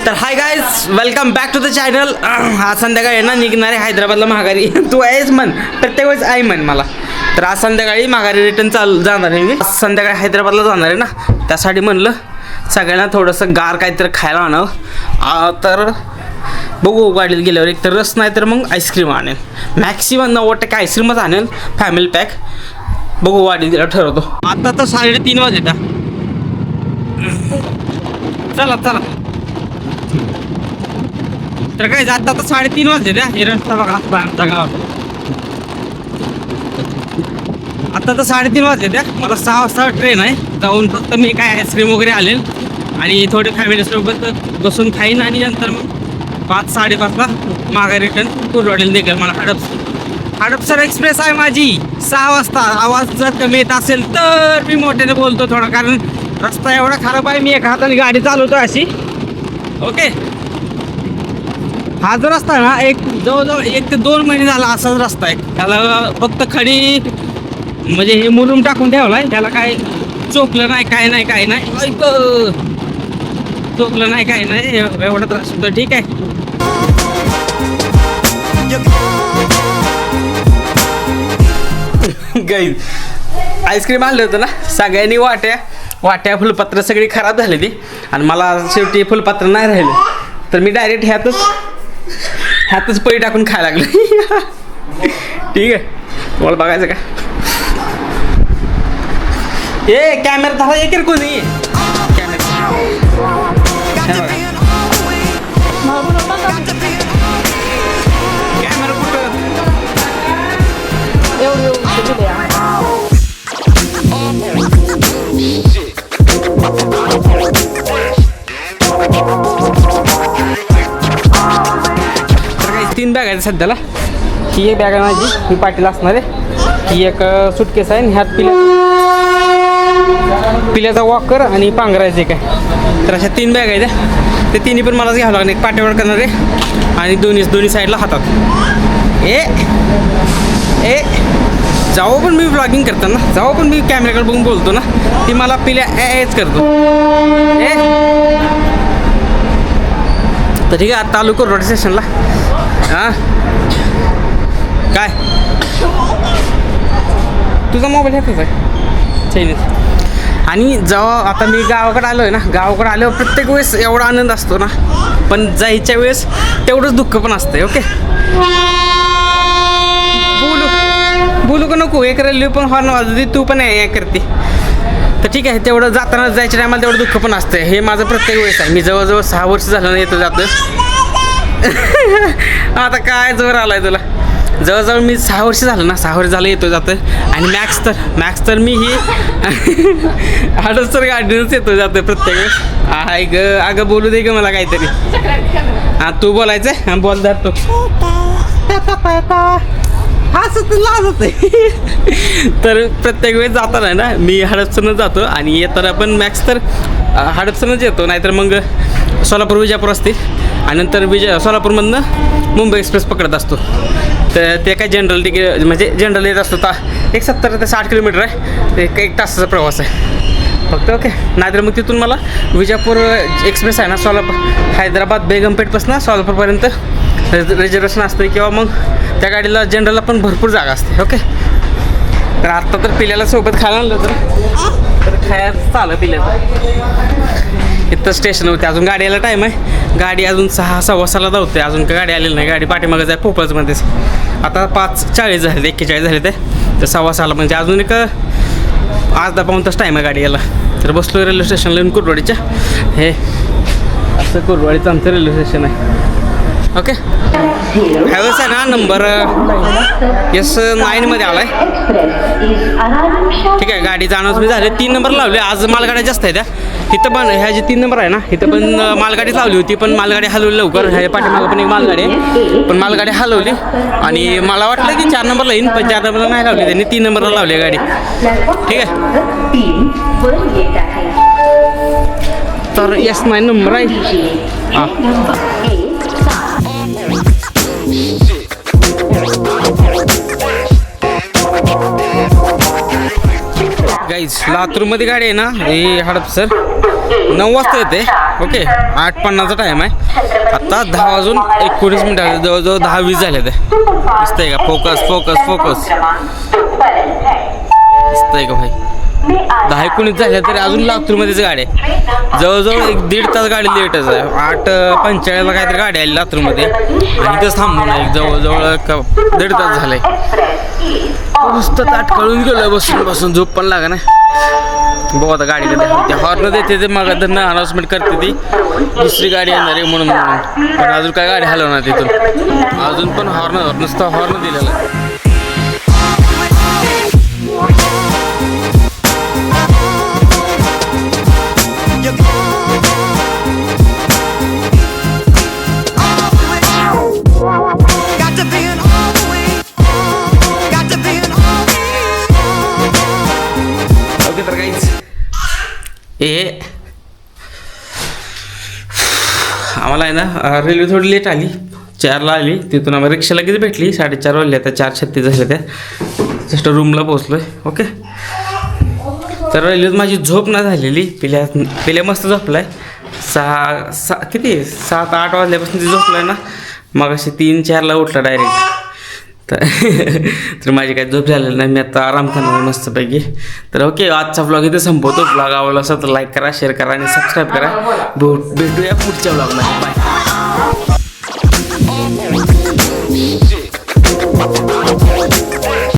तर hi guys, welcome back to the channel. आज संध्याकाळी आहे ना निघणार आहे हैदराबादला माघारी. तू आहेस म्हण, प्रत्येक वेळेस आहे म्हण मला. तर आज संध्याकाळी माघारी रिटर्न जाणार आहे मी. संध्याकाळी हैदराबादला जाणार आहे ना, त्यासाठी म्हणलं सगळ्यांना थोडंसं गार काहीतरी खायला आणावं. तर बघू गाडीत गेल्यावर एक तर रस नाही तर मग आईस्क्रीम आणेल. मॅक्सिमम 90% आईस्क्रीमच आणेल, फॅमिली पॅक. बघू गाडीत गेल्यावर ठरवतो. आता तर 3:30 वाजले. चला चला. तर काय आता तर 3:30 वाजले द्या. हे रस्ता बघा आमच्या गावात. आता तर 3:30 वाजले द्या. मला 6 वाजता ट्रेन आहे. जाऊन फक्त मी काय आईस्क्रीम वगैरे आलेल आणि थोडे फॅमिलीसोबत बसून खाईन आणि नंतर मग 5-5:30ला मागे रिटर्न कुर्डवाडीला निघेल. मला हडपसर एक्सप्रेस आहे माझी 6 वाजता. आवाज जर कमी येत असेल तर मी मोठ्याने बोलतो थोडा, कारण रस्ता एवढा खराब आहे. मी एका हाताने गाडी चालवतो अशी. ओके, हा जो रस्ता आहे ना, जवळजवळ 1 ते 2 महिने झाला असाच रस्ता आहे. त्याला फक्त खडी म्हणजे हे मुरुम टाकून ठेवला आहे. त्याला काय चोपलं नाही, काय नाही चोपलं नाही, काय नाही. एवढा त्रास होतो. ठीक आहे. गाईज, आईस्क्रीम आणलं होतं ना सगळ्यांनी. वाट्या फुलपत्र सगळी खराब झालेली आणि मला शेवटी फुलपत्र नाही राहिले. तर मी डायरेक्ट ह्यातच पळी टाकून खायला लागले. ठीक आहे, तुम्हाला बघायचं का? ए कॅमेरा झाला एक कोणी कॅमेरा कुठं तर काही 3 बॅग आहेत सध्याला. ही एक बॅग आहे माझी, ही पाटील असणार आहे. ही एक सुटकेस आहे आणि ह्यात पिल्याचा वॉकर आणि पांघरायचे काय. तर अशा 3 बॅग आहेत. ते तिन्ही पण मलाच घ्यावं लागणार. एक पाठीवर करणार आहे आणि दोन्ही साईडला हातात. ए जाऊ पण मी ब्लॉगिंग करताना, जाऊ पण मी कॅमेऱ्याकडे बघून बोलतो ना, ती मला पिल्या एच करतो. तर ठीक आहे, आता आलो रोड स्टेशनला. हां काय तुझा मोबाईल ह्यातच आहे चायनीज. आणि जेव्हा आता मी गावाकडे आलो आहे ना, गावाकडे आल्यावर प्रत्येक वेळेस एवढा आनंद असतो ना, पण जायच्या वेळेस तेवढंच दुःख पण असतं. ओके, बोलू का नको? एक रेल्वे पण हॉर्न वाजवते, तू पण हे करते. तर ठीक आहे, तेवढं जाताना जायच्या टायमाला तेवढं दुःख पण असतं. हे माझं प्रत्येक वेळेस आहे. मी जवळजवळ 6 वर्ष झालं येतो जातं. आता काय जोर आला आहे तुला? जवळजवळ मी 6 वर्ष झालं ना, 6 वर्ष झालं येतो जातं. आणि मॅक्स तर मी ही हडपसर गाडीनंच येतो जातं प्रत्येक वेळेस. हाय ग, अगं बोलू दे ग मला काहीतरी. हां तू बोलायचं. हां बोल धरतो. तर प्रत्येक वेळेस जाताना ना मी हडपसरनं जातो आणि येताना पण मॅक्स तर हडपसरनंच येतो. नाहीतर मग सोलापूर विजापूर असते आणि नंतर सोलापूरमधनं मुंबई एक्सप्रेस पकडत असतो. तर ते काय जनरल तिकीट म्हणजे जनरल येत असतो. एक 70 ते 60 किलोमीटर आहे. एक तासाचा प्रवास आहे फक्त. ओके, नाहीतर मग तिथून मला विजापूर एक्सप्रेस आहे ना, हैदराबाद बेगमपेठपासून सोलापूरपर्यंत रिझर्वेशन असते, किंवा मग त्या गाडीला जनरलला पण भरपूर जागा असते. ओके, तर आत्ता तर पिल्याला सोबत खायला आणलं तर खायला चालं पिल्याचं. इथं स्टेशन होते, अजून गाडी यायला टाईम आहे. गाडी अजून 6:15 धावते, अजून काय गाडी आलेली नाही. गाडी पाठीमागं जाय पोपळाचमध्येच. आता 5:40 झाले, 41 झाले. ते 6:15 म्हणजे अजून एक अर्धा पाऊण तास टाईम आहे गाडी यायला. तर बसलो रेल्वे स्टेशनला येऊन कुर्डवाडीच्या. हे असं कुर्डवाडीचं आमचं रेल्वे स्टेशन आहे. ओके, ह्यावेळेस आहे ना नंबर S9 मध्ये आला आहे. ठीक आहे, गाडी जाणंच मी झाले. 3 नंबर लावले. आज मालगाड्या जास्त आहेत. इथं पण ह्या जे 3 नंबर आहे ना, इथं पण मालगाडी लावली होती, पण मालगाडी हलवली लवकर. ह्या पाठीमागं पण एक मालगाडी आहे, पण मालगाडी हलवली. आणि मला वाटलं की 4 नंबरला येईन, पण 4 नंबरला नाही लावली त्यांनी, 3 नंबरला लावली गाडी. ठीक आहे, तर S9 नंबर आहे. हां गाईज, लातूरमध्ये गाडी आहे ना, हे हडपसर 9 वाजता येते. ओके 8:50चा टाईम आहे. आत्ता 10 वाजून 19 मिनिटं झाले. जवळजवळ 10-20 झाले ते. दिसतंय का? फोकस फोकस फोकस दिसतंय का भाई? 10-19 झाल्या तरी अजून लातूरमध्येच गाडी आहे. जवळजवळ 1-1.5 तास गाडी लेटच आहे. 8:45ला काहीतरी गाडी आली लातूरमध्ये आणि इथंच थांबून आहे. जवळजवळ 1.5 तास झालाय. नुसतं ताट कळून गेलोय बसून बसून. झोप पण लागा ना. बघू आता गाडी कधी त्या हॉर्न देते ते मग तर ना अनाऊन्समेंट करते ती दुसरी गाडी येणार आहे म्हणून. पण अजून काय गाडी हलवणार तिथून. अजून पण हॉर्न नुसतं हॉर्न दिलेला आहे. ओके तर काहीच आम्हाला आहे ना रेल्वे थोडी लेट आली. 4ला आली. तिथून आम्हाला रिक्षा लगेच भेटली. 4:30 वाजले. आता 4:36 झाले त्या. जस्ट रूमला पोहोचलो आहे. ओके तर रेल्वेत माझी झोप नाही झालेली. पिल्या मस्त झोपला आहे. किती 7-8 वाजल्यापासून ती झोपला आहे ना. मग अशी 3-4ला उठला डायरेक्ट. तर माझी काही झोप झालेली नाही. मी आता आराम करणार मस्तपैकी. तर ओके आजचा व्लॉग इथे संपवतो. व्लॉग आवडला असेल तर लाईक करा, शेअर करा आणि सबस्क्राईब करा. भेटूया पुढच्या व्लॉगमध्ये. बाय.